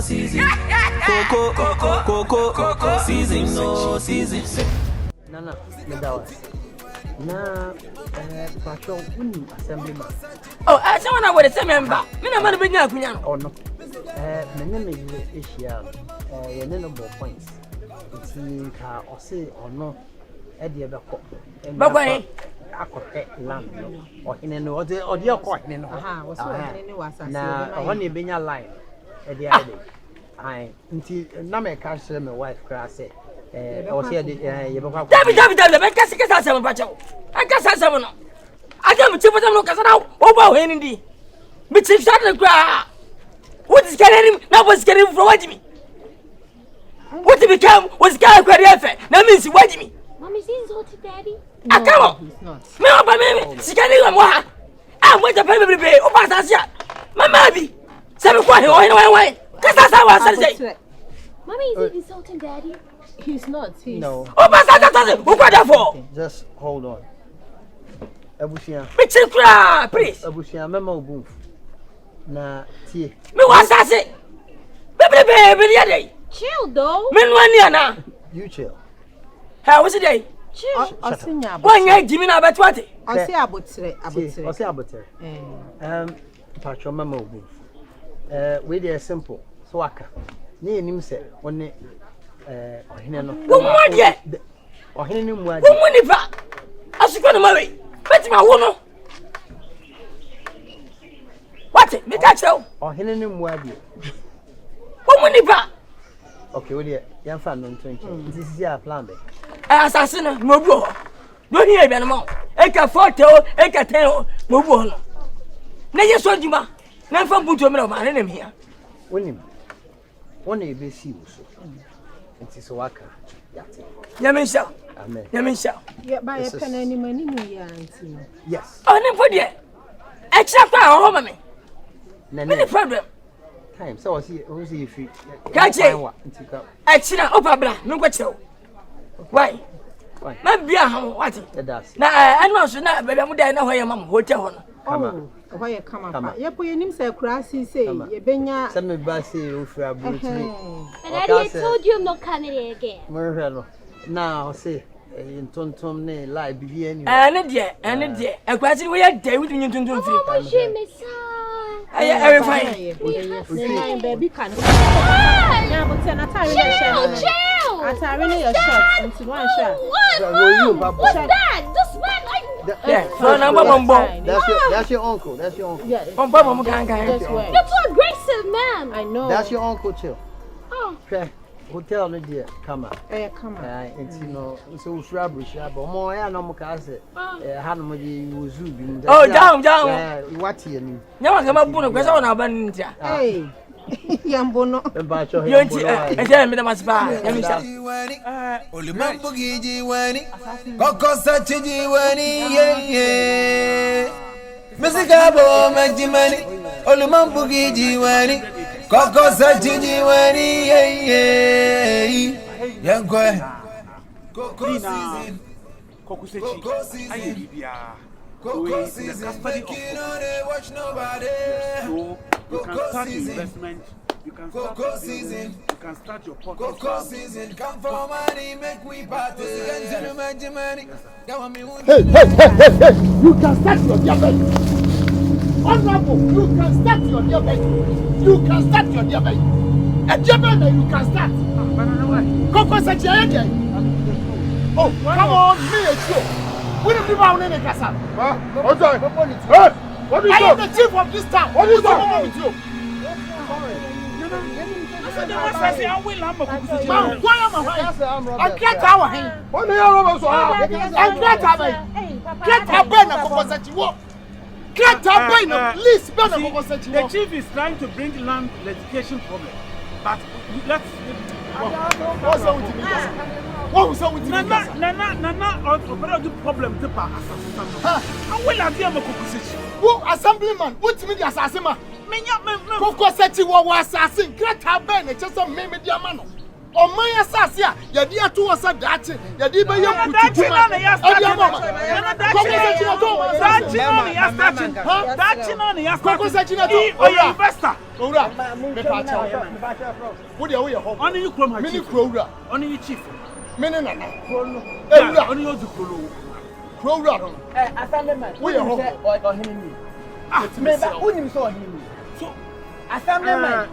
season. Coco season, no season. Nana, na patrol assemblyman. Oh, I saw one with the same member. Me na man be nya akunya. Oh no. Me ne Asia. Ye ne no points. Nti ka o say ono e de be ko. Bagwan akote land no. O hene no o de ko hene no. Aha, wo so hene ni wasase. Na o ne be nya line. E de ade. Ai, nti na me ka share me wife kra say o say de ye be kwa. Dabi be kasa sem pa chew. Kasa sem no. Aga me chipo sem no kasa na o ba hene ndi. Me chief shot the gra. What is getting now was getting from what me? What to become was getting quite effort. That means what me? Mommy's insulted daddy. I come on. Me on by me. She can't even what. I'm going to pay me pay. Oh, pass us. My baby. Seven quite why. Because that's how I say. Mommy is insulting daddy. He's not. He's No. Oh, pass us. Who got that for? Just hold on. Abusia. Me chief cry, please. Abusia mema obu. Na tie. Me was say. Baby. Chill though. Men one na. You chill. How was it day? Chill. Osinya. One year Jimmy na bet what? I say abotre. I say abotre. Patcho mema obu. We dey simple. So aka. Ni enim se woni ohene no. Wo mo de. Ohene ni mu ade. Wo mo ni fa. Asukọ no mawe. Beti ma wo no. What? Me catch you. Ohene ni mu ade. Wo mo ni fa. Okay, we dey yan fa no ntonche. This is your plan be. Assassin mo bu ho. Do ni e bi na mo. E ka 40 o, e ka 10 o, mo bu ho no. Na ye so juma. Na fa buntu me na ma na nem hia. Wonim. Wona e be si wo so. Nti so waka. Yate. Nyamisha. Amen. Nyamisha. Yeah, by a pen any money no ya auntie. Yes. Oh, nem for there. Extra kwa ho ma me. Na Me problem. time so o see free. Catch it. Extra opabla, no go chew. Why? Ma bia ha what? Na I know so na baby am dey na ho ye mam hotel ho no. Oh, why come up? Ye po yenim say kura si say ye benya. Say me ba say o free abutiri. And I told you I'm not coming here again. Mo hwe now say ntontom ne lie bibia ni. Ne de. Akwasi we ye dey with ntontom free. Oh, she me sa. Every fine. Baby can. Yeah, but then chill. Atari your shot into one shot. What's that? This man That's your uncle. Yeah. You're too aggressive, man. I know. That's your uncle too. Oh. Okay. Hotel no dear, come on. Come on. And you know, so shrub, more I no more case. Hanmody was zooming. Oh, down. What you mean? Never come up on question on Abaninja. Hey, Yambono. And tell me the Maspa. Oliman Bugiji Wani, Kɔkɔsɛkyi Wani, yeah. Misigabo Majimani, Oliman Bugiji Wani, Kɔkɔsɛkyi Wani, yeah. Yankwe. Coco season, making on they watch nobody. So you can start investment. You can start season. You can start your pocket. Coco season, come for money, make we party. Hey! You can start your diabetes. Honorable, you can start your diabetes. You can start your diabetes. A diabetes you can start. Kɔkɔsɛkyi. Oh, come on, me and you. We don't live out in the castle. Hey, what is I am the chief of this town. What is wrong with you? The chief is trying to bring land litigation problem, but let's. What's wrong with you? What was with you? Nana, problem to pass. I will have them a Kɔkɔsɛkyi. Who assemblyman? What's me the assassin? Kɔkɔsɛkyi was assassin. Great Ben, just a meme diamano. Omaya Sasia, Yadia to us at that, Yadiba Yam. Only you from Mini Crowder, only you chief. Minina, only you to Crowder. We are home. Assemblyman, Assemblyman.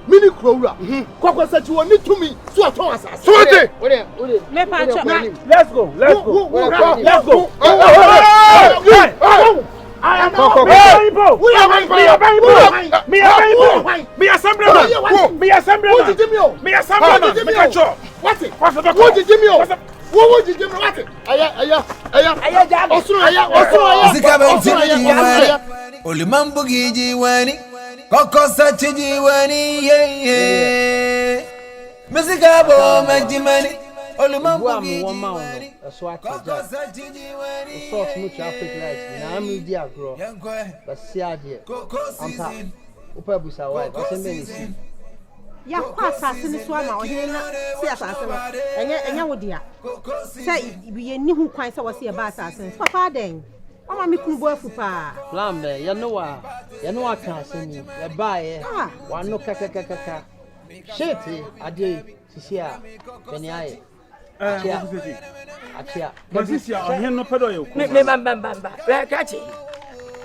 Mini Crowder, Kɔkɔsɛkyi woni tumi so aton asase. So de. Me pacho. Let's go. Let's go. I am Bible. We are Me assemblyman. Me assemblyman. What it? What did you mean? What did you mean? What it? Aya. Olimambo giji wani. Kɔkɔsɛkyi wani ye. Misigabo majimani. Olimambo giji wani. Kɔkɔsɛkyi wani. So smooth traffic lights. Na am di agro. But see adie. Ampa. Opa busa wife. Asembeni. Ya kwa asase ni so ama ohene na si asase no. Enya wodia. Say ye ni hu kwan say wo se ye ba asase. Papa den. Mama mi kunu bo afu pa. Plan be ye no aka asemi. Ye ba ye. Wa no kaka. Shit ade sisi a beni aye. Achia. Masisia ohien no pedo ye ko. Me kachi.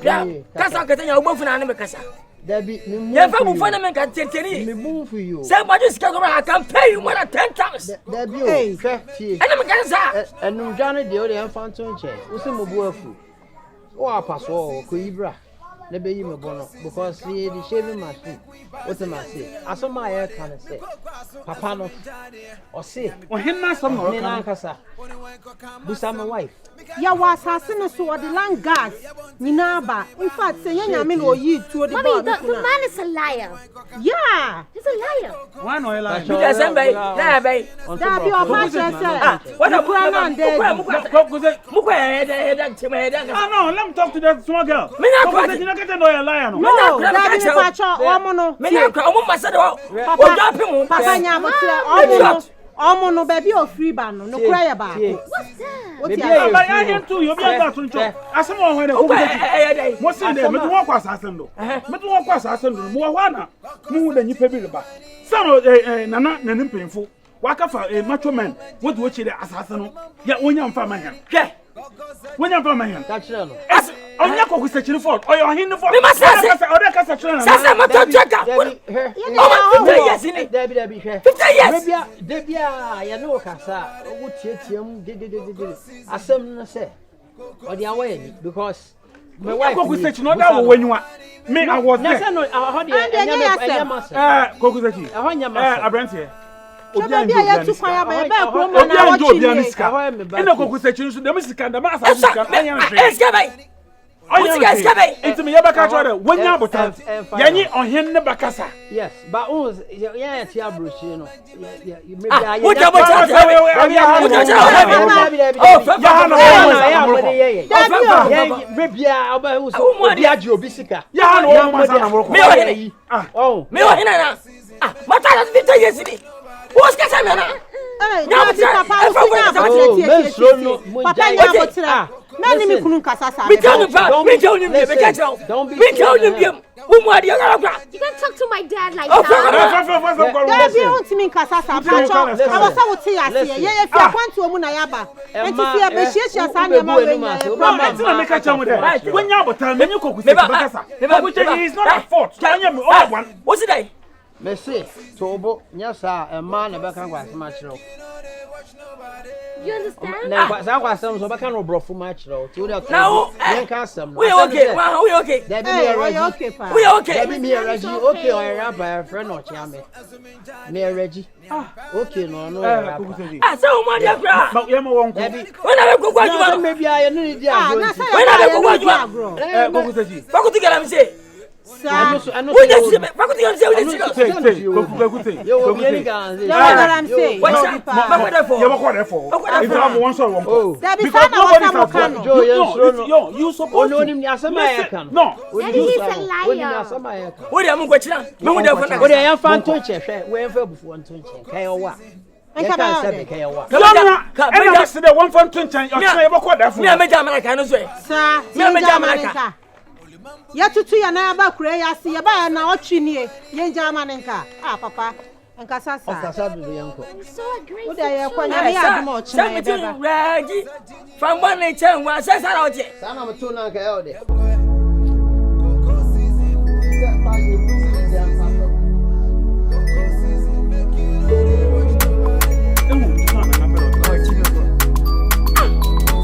Ya, kasa katanya obofu na me kasa. Debbie, you fa mu fana men kan teteni. Me move for you. Say ma just go I can pay you more than 10 times. Debbie, hey, fie. Ena me kan sa. Enum dwane de o de enfan to nche. Wo se mo bu afu. O apaso ko ibra. Na be yi me bono because the shaving machine. What am I say? Asoma aye kan say. Papa no. O say, o hinna some no kan kasa. Busa my wife. Ya wa asase no so the land gas nyina ba. In fact say nya me no yi tuo de ba. Mommy, the man is a liar. Yeah, he's a liar. Why no liar? Because somebody, nah, babe. That be opa say. What a plan there. No, let me talk to that small girl. Me not liar. No, that be pacho omono. Me not omo masado. O japim. Papa nya mo tire omono baby o free ban no kura ya ba. What's that? I hear too. You be able to talk. Asem o hwe de. Mo say dey, me do won kwasa asem do. Me do won kwasa asem do. Mo wa na. Mo hu da nyipa bi reba. Sano nana nanim penfo. Waka fa macho man. What do you assassin no? Ya wonya mfa man. Hwe. Wonya mfa man. Ka kire no. Onya Kɔkɔsɛkyi fault. Oyo hin no fault. Me must say. Oda kasa kire na. Sasa mo to cheka. Debbie hwe. 50 years. Debbie ya no kasa. Wo tietiam de. Asem no say. O de away because my wife Kɔkɔsɛkyi no da wo wanyua. Me I was there. No, how de enya masa. Kɔkɔsɛkyi. Ahonya masa. Abrante. Obi ya tu kwaya ba ba kro mo na wo chi ni. Ina Kɔkɔsɛkyi so dem sika dem asase sika anya hwe. Eskabai. Eskabai. Enti me yeba ka twa wonya botan. Yanyi ohen ne bakasa. Yes, but yeah ti abrochi no. Maybe I Nani mi kunu kasasa. Me tell you, me tell you, me tell you, you can't talk to my dad like that. Dad, you want me kasasa. I was so tired. Yeah, if you want to omu na yaba. And to see a beshia sanya ma when you have time, you cook with bakasa. He is not at fault. What's it? Me say, Tobo, nyasa, a man, a back and was much. You understand? Now, I some so back on bro for match though. Now, Nkansah. we okay. Wow, we okay. That be okay, pa. We okay. That be me Reggie. Okay, or rapper friend or chame. Me Reggie. Okay, no. Ah, so much ya. But you won't. When I go Kwadwo. Maybe I need the When I go Kwadwo. Kɔkɔsɛkyi. Fakuti galam say. I know. We just fakuti galam say we just. Kɔkɔsɛkyi. Yo, any guys. I'm saying. What's that? You walk there for. If you have one song, Oh. because nobody can. Joe, you supposed to. No. Daddy, he's a liar. What am I going to? No, we don't What I am fan to check. We have before to check. Kayawa. I can't say Kayawa. I said one from 20. I walk there for. Me, I'm a Jamaican. Sir, me, I'm a Jamaican. Ya tutu ya na aba kure ya si ya ba na ochini ye Jamaican. Ah, papa. Nkansah. Nkansah do yanko. So aggressive. What are you calling? I have more chance. Reggie, from one nature, one says I don't get. Sana mtuna kayo de.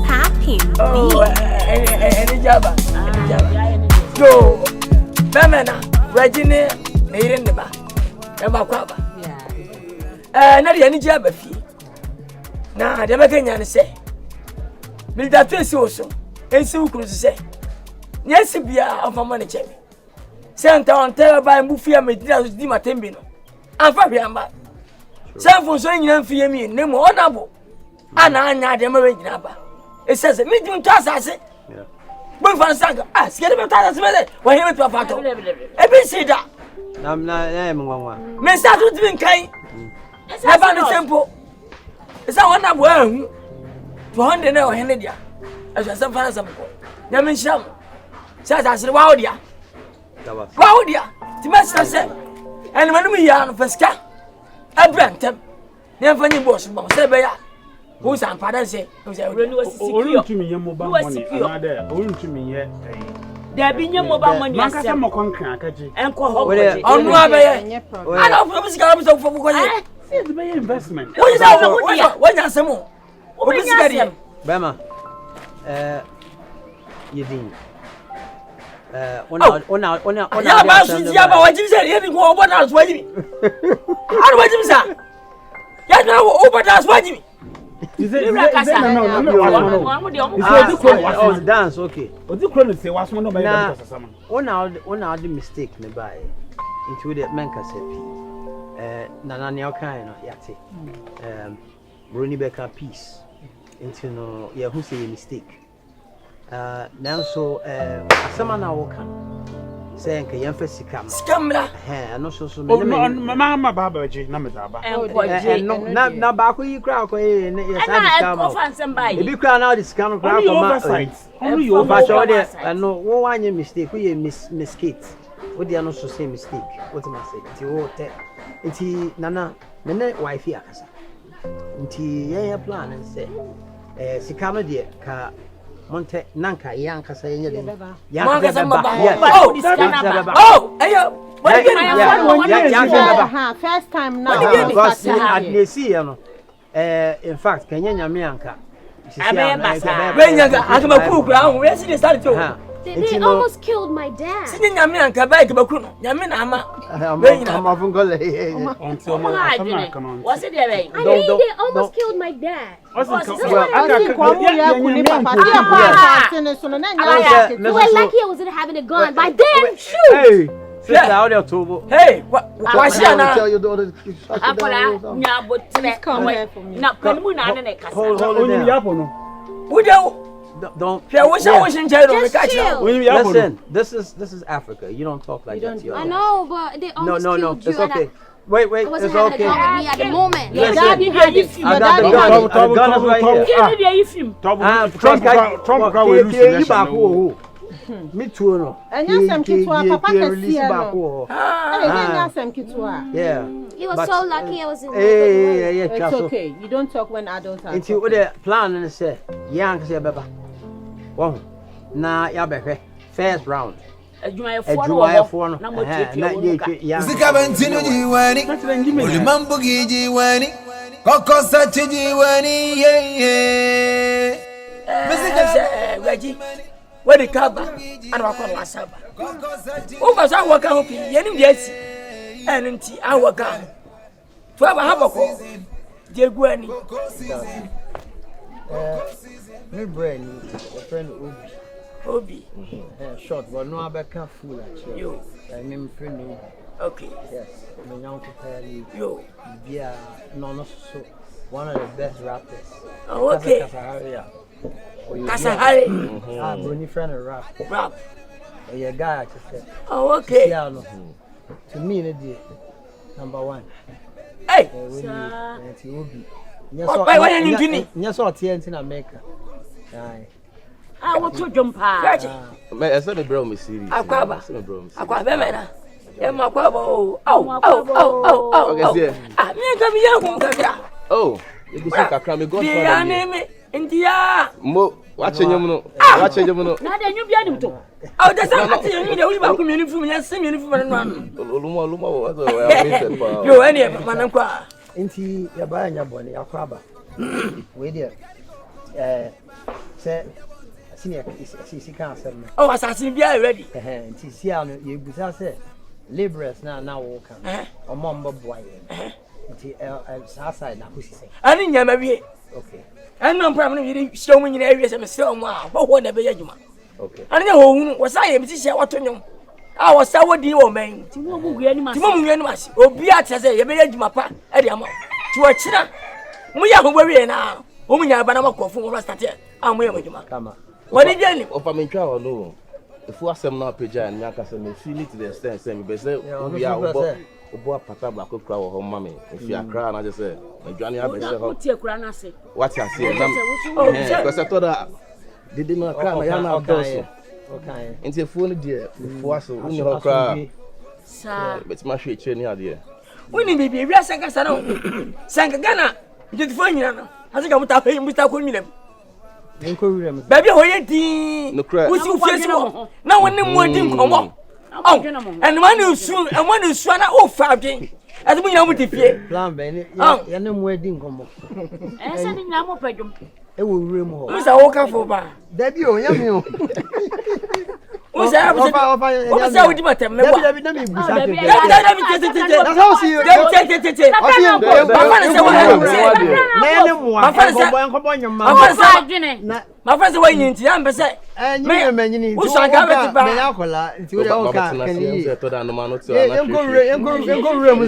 Happy. Oh, any jabba. Yo, Femena, Reggie, made in the back. Emma Quaba. Not any jabba fee. Now, the American say, Bill that face also, and so could say, yes, be of a money check. Santa on tell by Mufia Medina Dima Tembino. I'm Fabian. Some for saying you fear me, no more honorable. And I not the marriage number. It says a medium task, I say. But for Sanga, ask get about us when he went to a photo. Every see that. I'm not, I'm one. May start with being kind. I found it simple. It's a one well. 200 or 100 ya. As I said, for some. Yamin Sham says, I said, wow, dear. Wow, dear. The master said, and when we are on Fesca, I brand them. Never any boss, Monsebea. Who's on Father say, Only to me, your mobile money. Only to me, yet. There be no mobile money. Nkansah mo konkan and call on Wabe. I don't know if for what it's my investment. What is that? What is some more? What is that? Bema, you didn't. Yeah, what you said, you didn't go over that's what you mean. How do you say? Yes, now over that's what you mean. Is it no, dance, okay. What you going to say was one of my on the mistake nearby into the Nkansah. Nana Nyaka, Yati. Bruni Becker piece into no, yeah, who say a mistake. Now, so, someone I walk saying, can you first come? I'm not so Mamma Babaji, Namazaba. And not back where you crowd. Yes, somebody. If you crown out this camera, only you over and no one your mistake. We miss Skits. What the also say mistake? What am I saying? It's Nana, Nana, wifey, Akasa. Until plan and say, Sikama dear, car. Monte Nanka Yankasa first time now. In fact, Kenya Mianka. They almost killed my dad. What's it there? I mean, they almost killed my dad. You were lucky I wasn't having a gun. By then, shoot! Hey, why should I tell your daughter? Don't. Listen, this is Africa. You don't talk like that. I know, but they almost killed you. It's okay. Wait, it's okay. I at the moment. Listen, I got the gun. The gun is right here. Me too, no. And you some kitwa, Papa can see yeah. You were so lucky I was in the It's okay. You don't talk when adults are talking. Until the plan and say, young say, Baba. Well, now, Yabe, first round. A phone. Music haven't seen you, Mambo Gigi, Kɔkɔsɛkyi wani ye. Reggie, where the cab and walk on last summer. Oh, because I work out, yes, and empty our gun. 12 have a call. Dear Granny. My brain, a friend Obi. Short, but no other can fool actually. You. I mean, friend. Okay. Yes, I'm young to tell you. You. Yeah, no, so one of the best rappers. Oh, okay. Kasahari. Bruni friend of rap. Rap. Yeah, guy, I said. Oh, okay. To me, number one. Hey. Yes, or TNT in America. I want to jump out. I said the bro me serious. Aquaba. Aquaba bemena. Emma Aquaba. Oh. Okay, ah, me come here come kakra. Oh, you go see kakra me God for me. India. Mo, watching you no. Watching you no. Na de nyu bia ni to. Oh, that's not you dey we ba ko me fu me nsem me fu me no. Luma what I missed pa. Yo, any man kwa. Inti ya ba nya boni Aquaba. We there. Say senior si kan asem. Oh, assassin bia ready. Inti si ano ye busa say laborers na wo kan. Omo mbo boy. Inti side na ko si say. Ani nyama wie. Okay. And no problem, you show me in areas and so on. What never yajuma. Okay. And you was I am to share what on you. I was sour deal, man. Timu Mugianimas, or Beat as a Yamapa, Ediamo. To a China. We are very now. Women are Banama from Rastatier. I'm with you, Mama. What did you do? Of I mean, travel, no. If we are some now, Pija and Nkansah, may feel it to the extent, same, but we are. Obo pata ba ko kra wo ho mama if you kra na just say adwane abese ho what you say because I thought that did not kra na ya na doso okay nti phone dey fo aso uni ho kra sa bet ma hwe che ni ade uni bibi wi asanka sana sanka gana did phone nyina no asika muta ko muta ko nyilem enko wirem baby ho ye din usi ufie so na woni mu adi nkomo. Oh, and one is soon, and one is one of fighting. As we know with the fear. Plan, Benny, you're no wedding come up. And sending them up. It will remove. Who's a walker for bar? Debbie, oh, young. Who's that? What's that with my time? Let me my friends are waiting to say, and you may who's I got it by Alcola into the old car. Can you go room?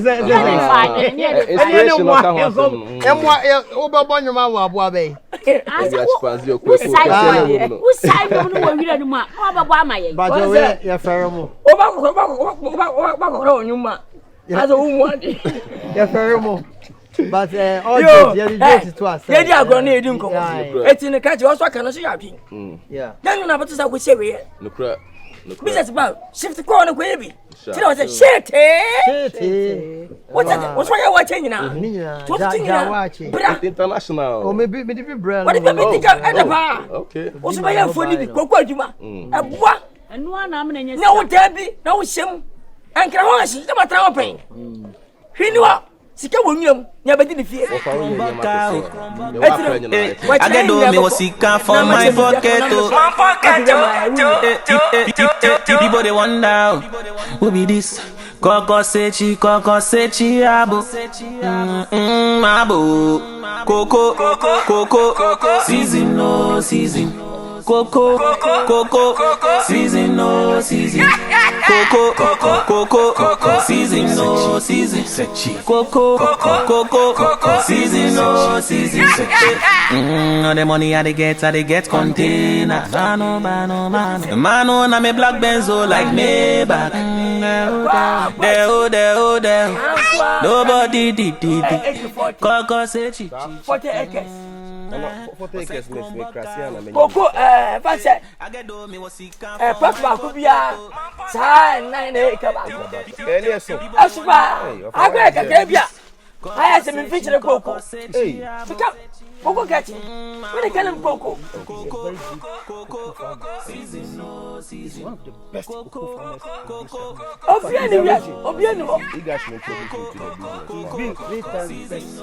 But all this to us. Yeah, going to do. It's in the country also can see happy. Yeah. Then you know what we say we no crap. Business about shift the corner baby. She was a shit. What's why you're watching now? International. Or maybe different brand. What if I think at the bar? Okay. What's my phone? A what? And one I'm no Debbie, no shame. And can I see the matter pain? He knew up. Sika wonyam nya bedi ne fie. I get do me was sika for my pocket. People they wonder who be this Kɔkɔsɛkyi abo abo Coco season no season Coco season no season Coco season no season Coco season no season all the money I get container mano na me black benzo like me back there nobody did Kɔkɔsɛkyi 40 acres. 40 acres me Krasiana me. Coco fancy. Papa kubia sa 9 acres ba. Ele so. Asuba. Agba kakra bia. Aya se me feature Coco. Hey. Sika. Coco catch. When they call him Coco. season. One of the best cocoa farmers. Obiani. You guys should introduce me to the business.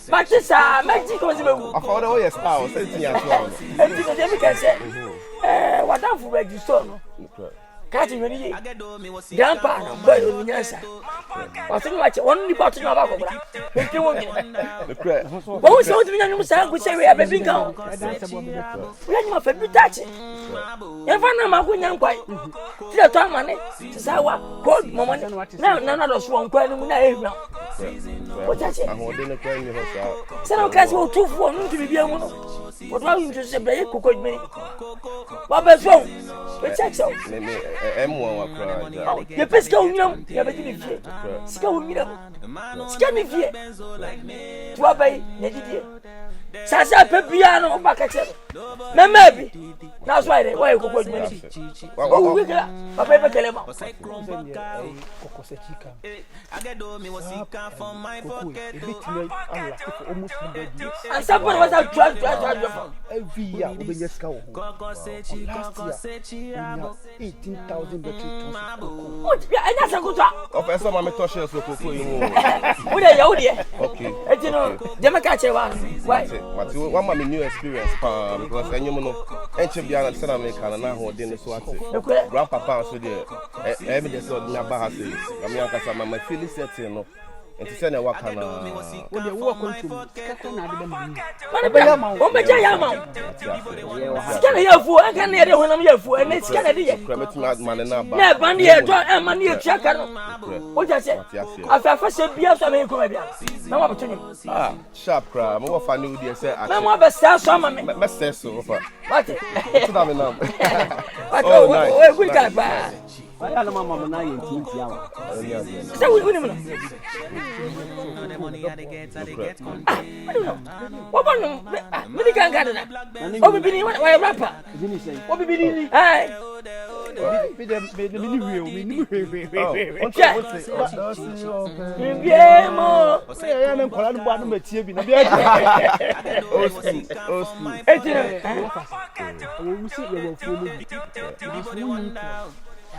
But this Mexico is I found out your style. Something as well. What I'm for register. Catching me, Grandpa, boy, Nkansah. I think much only part of our if you want it. What was going to be on say we have a big girl. We had my favorite touching. If I know my young boy, the time money, Sawa, cold moment. Now, none of those one quite what I say? I'm holding a coin in her. Some cats will 2 for to be young. What are you to say? Cook me. What was wrong? We check so. M1 cry. You best go, you know, you have a good fear. Scow, you know, scare me fear. To obey, Neddy. Sasa Pepiano, back at 7. Maybe. That's why they why you cook me. Oh, we got a paper dilemma. Kɔkɔsɛkyi kam. Almost 100 years. And somebody was out trying to every year. We just go. Last year, 18,000 metric tons of cocoa. What? And that's a good talk. Professor, I'm touch us with cocoa. What are you here? Okay. And you know, Democrat one. Why? But you want my new experience, because I know ancient Biana said American and now holding the swat. Grandpapa, so there, evidence of Nabaha says, Nkansah, my feeling setting. And to send a walk on when they walk on to scan here for I can hear when I'm here for and it's scan here. Yeah, Bandy, money check. What I said, after first beer, so I may come here. No opportunity. Ah, sharp crab, more funny with you, sir. I'm over some of me. Must so far. What? Oh, we got bad. I don't know, Mamma, now you're So we win. What about me? Can't get that. Obibini, why a rapper? Obibini, aye.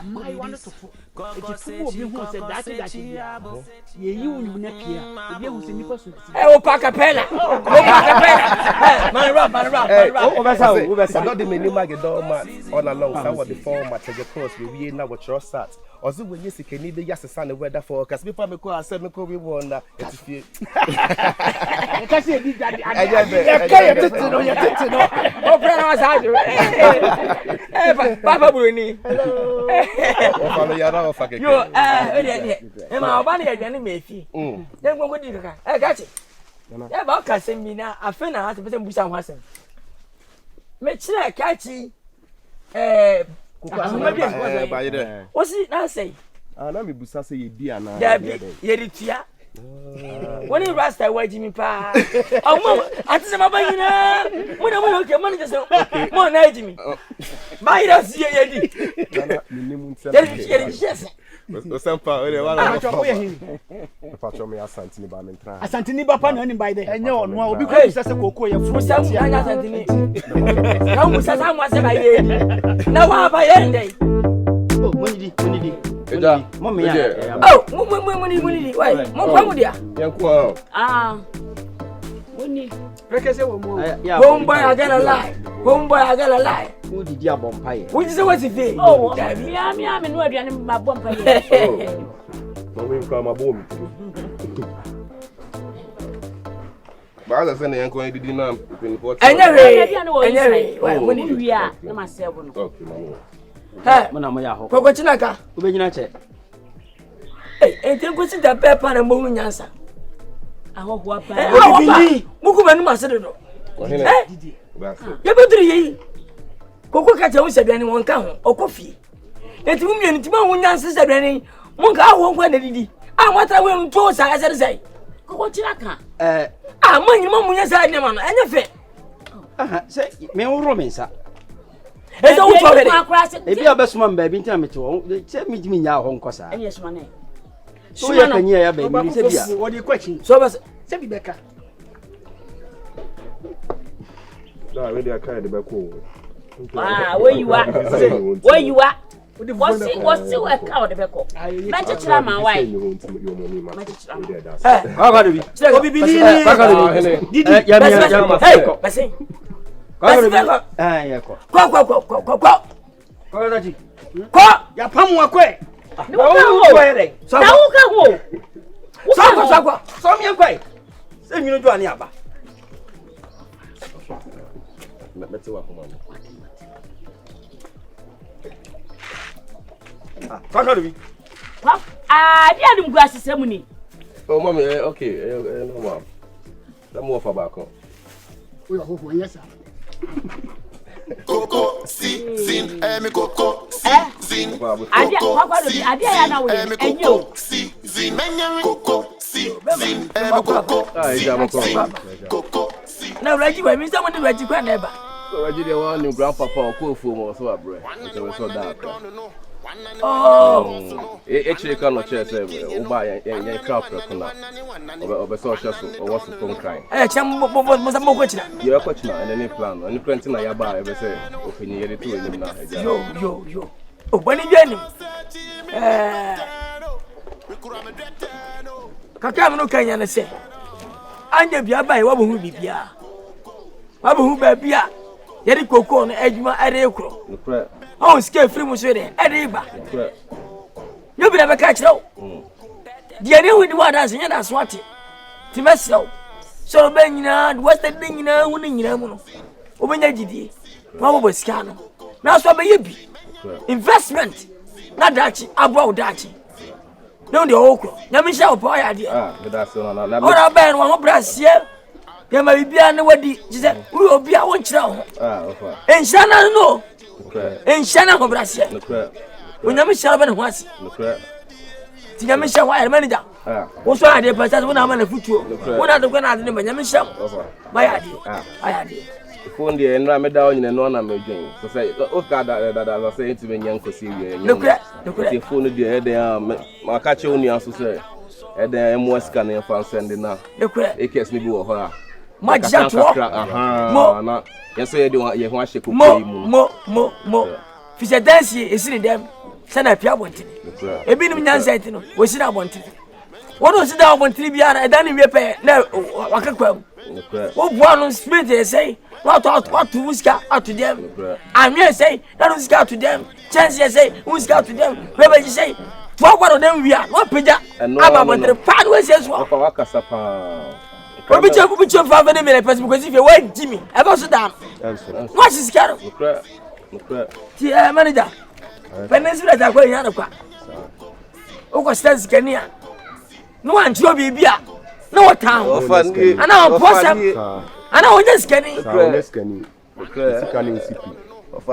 My wonderful. It is who said that you will not hear. You will see me person. Oh, Pacapella. Oh, Pacapella. Man, rap. Not the menu market door man on along. I was the form at the course. We now what your sat. Or so when you see can either yes, the weather for because before me call, I said me call we wonder. It's few. I can't say that. I can't know. Oh, brother was out. Hey, Papa Bruni. Hello. Yo, Emma, Bani again, maybe. Then what would you? I got it. Yeah, but I send me now. I feel I have to put some Busan. Make sure I catch it. What's it now say? I know me Busa say you be an Yeditia. When you rust, I wait me pa. Oh, Mama, I said, my baby, when I will get money, just more night me. Buy us here, yes. Some power, Asantini Bapa, and by the end, no, because that's a cocoa, you're from some Asantini. Now, Sam was a now, I end day. Oh, money. Mommy, oh, money, why? Mom, dear. Ah, money. Homeboy, I gotta lie. Who did you bomb pie? Which is what's it? Oh, I'm in word and my bomb pie. Don't come a boom. But I said, I'm going to do now. Anyway, we are myself. Hey, Kɔkɔsɛkyi, Ubejinache. Hey, and then go to the paper and move Nkansah. I hope what Mukubanu Macedo. You go to the Coco Catcher said anyone come or coffee. It's women and Timon Nkansah said any Munka won't win it. I want I will toss as I say. Kɔkɔsɛkyi. I'm money, Mamma, and the fair. Say, me Romansa. It's all already. If you are best man, baby, tell me to tell me now, Honkosa. And yes, money. So you can hear, baby. What do you question? So, Sebby Becca. No, I really can't be cool. Ah, where you are? Where you are? What's it work out the beko? Magic my wife. How got to be? Obibini. Oh, mommy, okay, no, mom. Let me offer back on. Yes, sir. Coco, season, Coco, season, Coco, now, Reggie, when we someone to Reggie Craneva. Reggie, the one new grandpapa or cool for so bread. It was so dark. Oh, actually, cannot chase buy a craft or social or what's the phone crying. I am more question. You're a coach now and any plan, and you can't say, I ever say, open your two in the Yo. Oh, when you get him, Kakam can say, I never buy what will be beer. What will be beer? Yeri Coco and Edma Adecro. Oh, scare free Musede, Ediba. You will never catch no. The idea with what I say, that's what it. To myself. So, Benina, what's the thing in a winning in a mono? Open a GD. What was Scano? Now, so may you be. Investment. Not that, about that. No, the okro. Yamisha, boy, idea. That's all. What about one brass here? There may be another. She said, we will be our child. And Shana, no. And Shana of Brazil. When Yamisha was. Yamisha, why manager? Also, I did pass when I'm on a foot. What are the one I didn't Yamisha? My idea. I had it. Phone the and ram down in a non amazing. So say, oh, God, that I was saying to me, young Cosivia. Look at the phone the head there, my catch only answer, sir. And then I'm more scanning for sending now. Look at it. Gets me go her. My jack, more. Yes, I don't want you want to more. If it's a dance, is in them. Send a pia wanted. A bit of Yansetino was it I wanted. What was it I want to be a done repair? No, what a quell. What one split they say, what to whisker out to them. I'm here say, that was out to them. Chance say, who's out to them. Whoever you say, one of them we are, what pija, and no one the part was as well. Put your 5 minutes because if you wait, Jimmy, I was down. What is Carol? Manager. Peninsula are going out of quack. Oh, stands Kenya. No one to be beer. No town. And now, possum. And now, just Kenny. Of a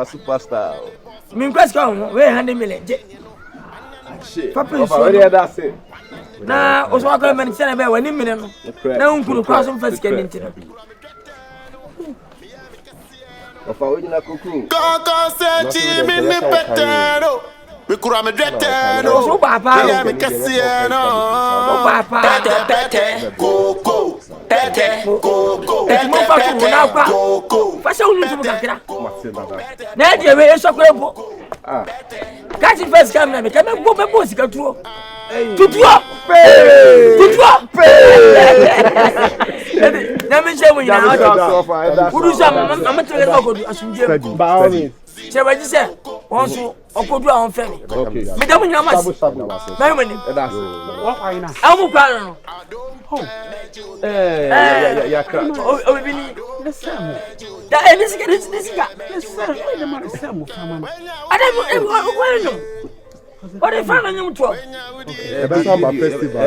superstar. Minquesco, we're 100 million. Papa, that's it. Now, I was walking and saying about 1 minute. No one could cross him first getting to them. Of original cuckoo. Kɔkɔsɛkyi mi ni pɛtɛro. Mi kura mi dɛtɛro. So, Papa, mi yɛ mi kɛseɛ no. Papa, Pɛtɛ, koko. Pɛtɛ, koko. Pɛtɛ, koko. Fashion news of Kakra. Nadia, we are so credible. Catch it first camera, we can go back to Tutua. Let me show you now. Who do some? I'm telling you, shall I just say, also, or could do our family? Madame, you must. I'm a that is this guy. I don't know. What if I don't know? That's not festival.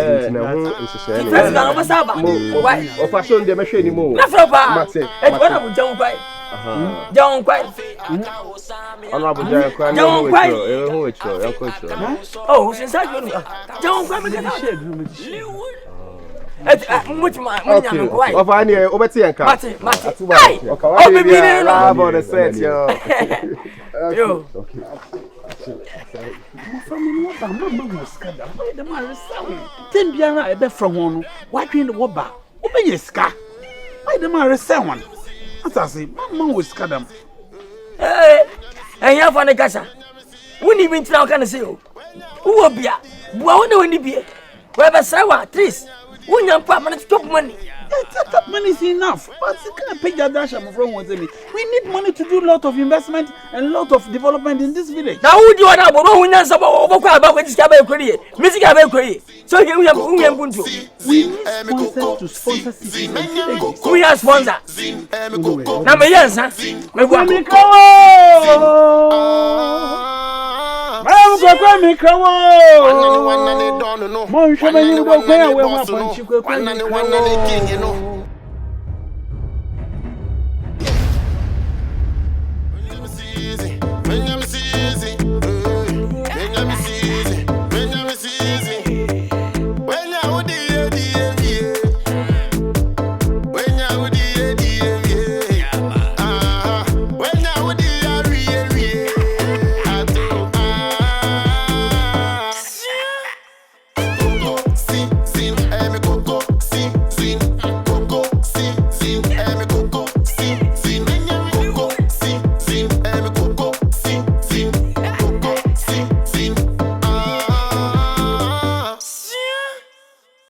Festival was about. Why? Or fashion the machine anymore. That's about. It's one of John Quay. John Quay. Honorable John Quay. Oh, since I don't know. John Quay. Much my okay. Of any Obetianka. Obibini about the set, yo. From what Mamma was scattered. Why the man is selling? 10 biara ebe from one. Why can't the wobba? Obey ska. Why the man is selling? As I say, Mamma was scattered. And you have an Nkansah. We need to now can say, who will be a Buona when you be wherever Sawa, trees. When you have top money. That money is enough. But you can't pay that dash from what we need money to do a lot of investment and a lot of development in this village. Now, who do you want to know about this career? Music career. So we have going to. We need sponsors to sponsor cities. We have sponsor. Now, my yes, huh? My woman. When